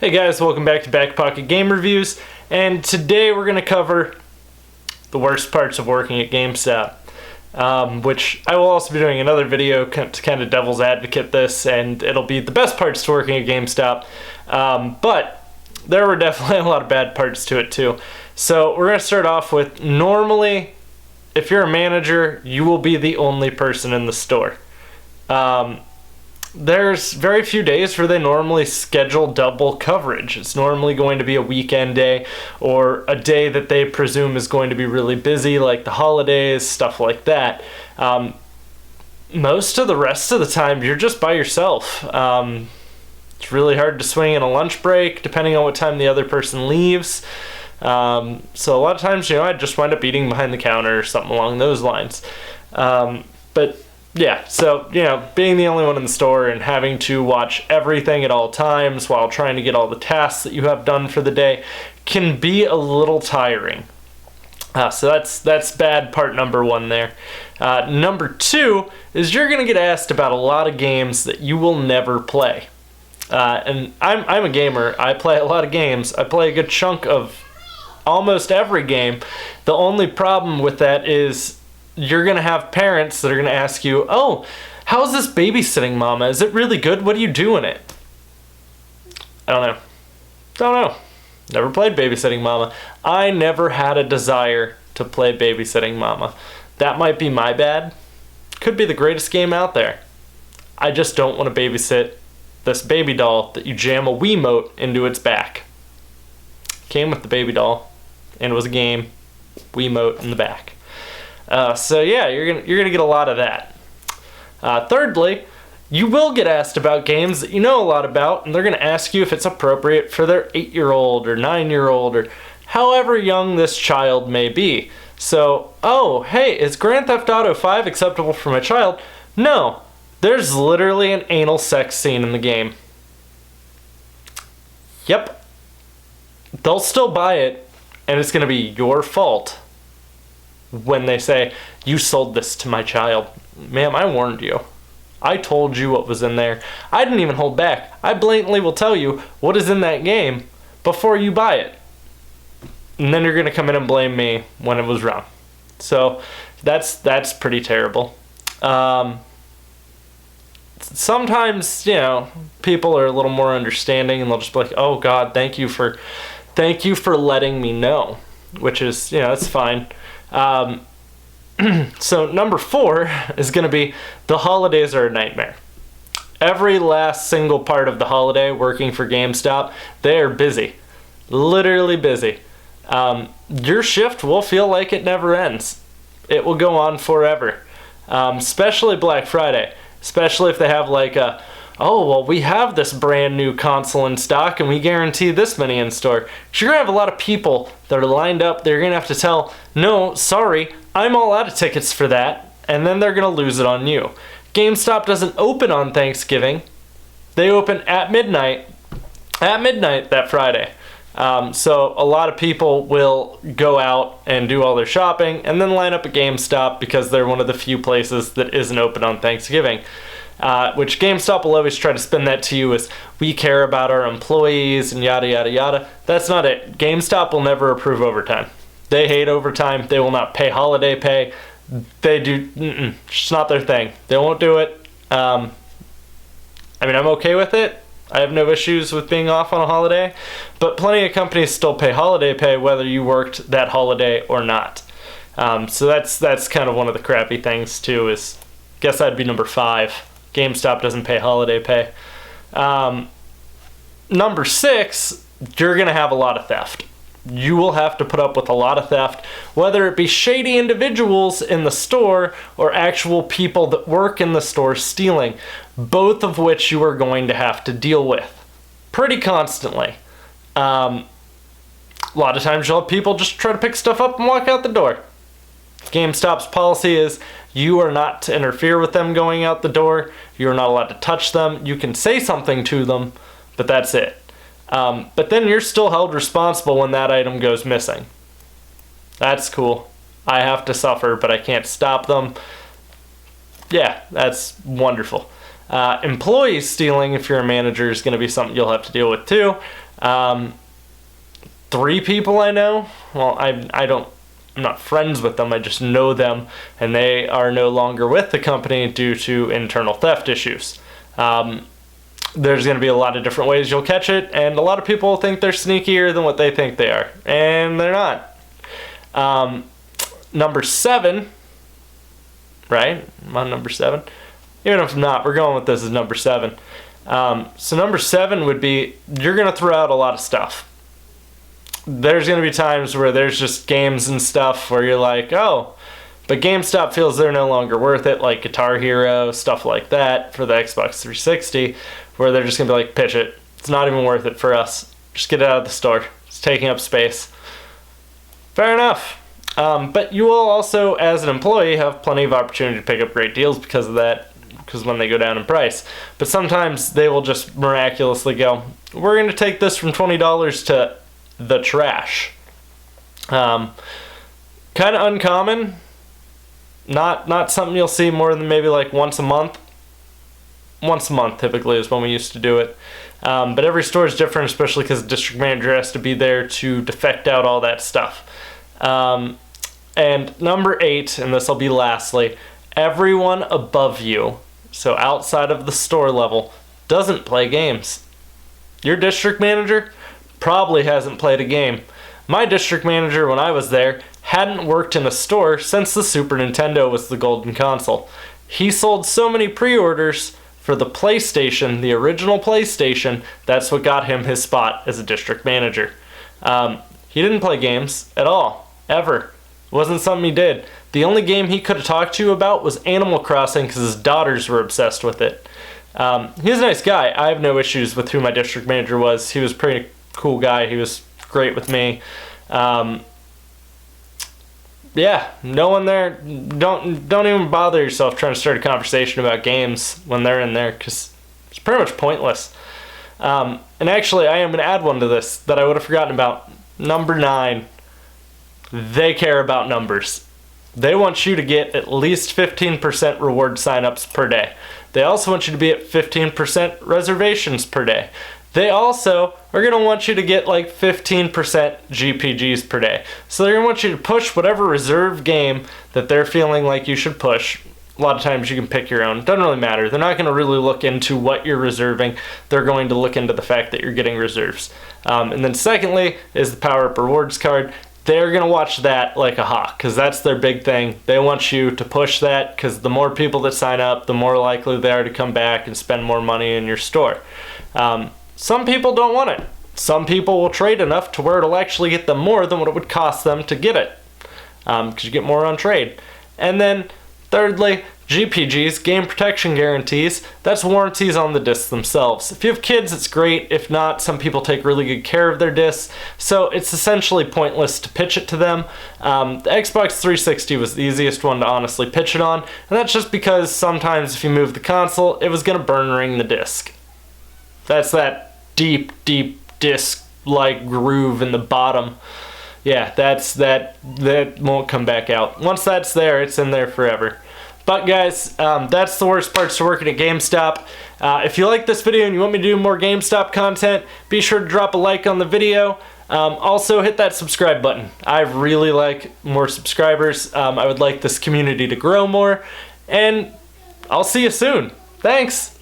Hey guys, welcome back to Backpocket Game Reviews, and today we're going to cover the worst parts of working at Gamestop, which I will also be doing another video to kind of devil's advocate this, and it'll be the best parts to working at GameStop, but there were definitely a lot of bad parts to it too. So we're going to start off with, normally, if you're a manager, you will be the only person in the store. There's very few days where they normally schedule double coverage. It's normally going to be a weekend day or a day that they presume is going to be really busy, like the holidays, stuff like that. Most of the rest of the time, you're just by yourself. It's really hard to swing in a lunch break, depending on what time the other person leaves. So a lot of times, I just wind up eating behind the counter or something along those lines. But yeah, so, being the only one in the store and having to watch everything at all times while trying to get all the tasks that you have done for the day can be a little tiring. So that's bad part number one there. Number two is you're going to get asked about a lot of games that you will never play. And I'm a gamer. I play a lot of games. I play a good chunk of almost every game. The only problem with that is you're going to have parents that are going to ask you, oh, how's this babysitting mama? Is it really good? What do you do in it? I don't know. Never played babysitting mama. I never had a desire to play babysitting mama. That might be my bad. Could be the greatest game out there. I just don't want to babysit this baby doll that you jam a Wiimote into its back. Came with the baby doll, and it was a game, Wiimote in the back. So yeah, you're gonna get a lot of that. Thirdly, you will get asked about games that you know a lot about, and they're gonna ask you if it's appropriate for their 8-year-old or 9-year-old or however young this child may be. So, oh, hey, is Grand Theft Auto 5 acceptable for my child? No, there's literally an anal sex scene in the game. Yep. They'll still buy it, and it's gonna be your fault when they say, you sold this to my child. Ma'am, I warned you. I told you what was in there. I didn't even hold back. I blatantly will tell you what is in that game before you buy it. And then you're going to come in and blame me when it was wrong. So that's pretty terrible. Sometimes, people are a little more understanding and they'll just be like, oh God, thank you for letting me know, which is, it's fine. So number 4 is going to be the holidays are a nightmare. Every last single part of the holiday working for GameStop, they are busy. Literally busy. Your shift will feel like it never ends. It will go on forever. Especially Black Friday. Especially if they have like we have this brand new console in stock and we guarantee this many in store. You're going to have a lot of people that are lined up. They're going to have to tell, no, sorry, I'm all out of tickets for that. And then they're going to lose it on you. GameStop doesn't open on Thanksgiving. They open at midnight that Friday. So a lot of people will go out and do all their shopping and then line up at GameStop because they're one of the few places that isn't open on Thanksgiving. Which GameStop will always try to spin that to you as, we care about our employees and yada yada yada. That's not it. GameStop will never approve overtime. They hate overtime. They will not pay holiday pay. They do, it's just not their thing. They won't do it. I'm okay with it. I have no issues with being off on a holiday, but plenty of companies still pay holiday pay whether you worked that holiday or not. So that's kind of one of the crappy things too, is, guess that'd be number 5. GameStop doesn't pay holiday pay. Number 6, you're going to have a lot of theft. You will have to put up with a lot of theft, whether it be shady individuals in the store or actual people that work in the store stealing, both of which you are going to have to deal with pretty constantly. A lot of times you'll have people just try to pick stuff up and walk out the door. GameStop's policy is you are not to interfere with them going out the door. You're not allowed to touch them. You can say something to them, but that's it. But then you're still held responsible when that item goes missing. That's cool. I have to suffer, but I can't stop them. Yeah, that's wonderful. Employees stealing, if you're a manager, is going to be something you'll have to deal with too. 3 people I know, well, I'm not friends with them, I just know them, and they are no longer with the company due to internal theft issues. There's going to be a lot of different ways you'll catch it, and a lot of people think they're sneakier than what they think they are, and they're not. Number 7, right? I'm on number 7. Even if I'm not, we're going with this as number 7. So number 7 would be, you're going to throw out a lot of stuff. There's going to be times where there's just games and stuff where you're like, oh, but GameStop feels they're no longer worth it, like Guitar Hero, stuff like that for the Xbox 360, where they're just going to be like, pitch it. It's not even worth it for us. Just get it out of the store. It's taking up space. Fair enough. But you will also, as an employee, have plenty of opportunity to pick up great deals because of that, because when they go down in price. But sometimes they will just miraculously go, we're going to take this from $20 to the trash. Kind of uncommon. Not something you'll see more than maybe like once a month. Once a month typically is when we used to do it. But every store is different, especially because the district manager has to be there to defect out all that stuff. And number 8, and this will be lastly, everyone above you, so outside of the store level, doesn't play games. Your district manager probably hasn't played a game. My district manager, when I was there, hadn't worked in a store since the Super Nintendo was the golden console. He sold so many pre-orders for the PlayStation, the original PlayStation, that's what got him his spot as a district manager. He didn't play games at all, ever. It wasn't something he did. The only game he could have talked to you about was Animal Crossing because his daughters were obsessed with it. He was a nice guy. I have no issues with who my district manager was. He was a pretty cool guy. He was great with me. Yeah, no one there. Don't even bother yourself trying to start a conversation about games when they're in there because it's pretty much pointless. And actually, I am going to add one to this that I would have forgotten about. Number 9. They care about numbers. They want you to get at least 15% reward signups per day. They also want you to be at 15% reservations per day. They also are going to want you to get like 15% GPGs per day. So they're going to want you to push whatever reserve game that they're feeling like you should push. A lot of times you can pick your own. Doesn't really matter. They're not going to really look into what you're reserving. They're going to look into the fact that you're getting reserves. And then secondly is the Power Up Rewards card. They're going to watch that like a hawk because that's their big thing. They want you to push that because the more people that sign up, the more likely they are to come back and spend more money in your store. Some people don't want it. Some people will trade enough to where it'll actually get them more than what it would cost them to get it because you get more on trade. And then thirdly, GPGs, game protection guarantees, that's warranties on the discs themselves. If you have kids, it's great. If not, some people take really good care of their discs, so it's essentially pointless to pitch it to them. The Xbox 360 was the easiest one to honestly pitch it on, and that's just because sometimes if you move the console, it was going to burn ring the disc. That's that deep disc-like groove in the bottom. Yeah, that won't come back out. Once that's there, it's in there forever. But guys, that's the worst parts to working at GameStop. If you like this video and you want me to do more GameStop content, be sure to drop a like on the video. Also, hit that subscribe button. I really like more subscribers. I would like this community to grow more. And I'll see you soon. Thanks!